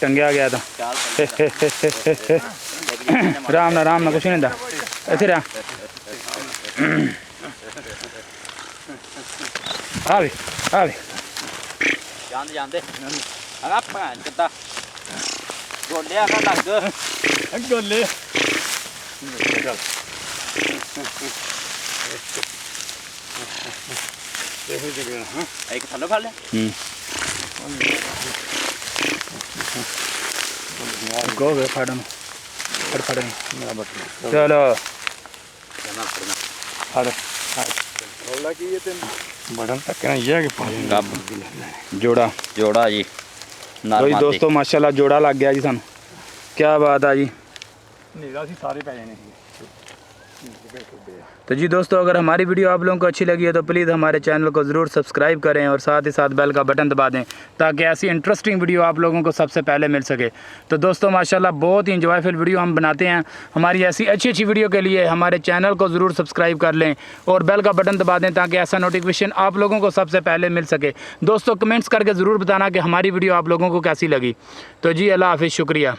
टंगया गया था राम ना कुछ नहीं था इथे रहा आ भी जानते आप कितना गोले आना लग गोले एक थल्लो फड़ ले गो गए फड़ चलो बटन तक ना ये जोड़ा जी भाई दोस्तों माशाल्लाह जोड़ा लग गया जी सानू क्या बात है जी सारे पै जाने तो जी दोस्तों अगर हमारी वीडियो आप लोगों को अच्छी लगी है तो प्लीज़ हमारे चैनल को ज़रूर सब्सक्राइब करें और साथ ही साथ बेल का बटन दबा दें ताकि ऐसी इंटरेस्टिंग वीडियो आप लोगों को सबसे पहले मिल सके। तो दोस्तों माशाल्लाह बहुत ही इंजॉयफुल वीडियो हम बनाते हैं। हमारी ऐसी अच्छी वीडियो के लिए हमारे चैनल को ज़रूर सब्सक्राइब कर लें और बेल का बटन दबा दें ताकि ऐसा नोटिफिकेशन आप लोगों को सबसे पहले मिल सके। दोस्तों कमेंट्स करके ज़रूर बताना कि हमारी वीडियो आप लोगों को कैसी लगी। तो जी अल्लाह हाफिज़, शुक्रिया।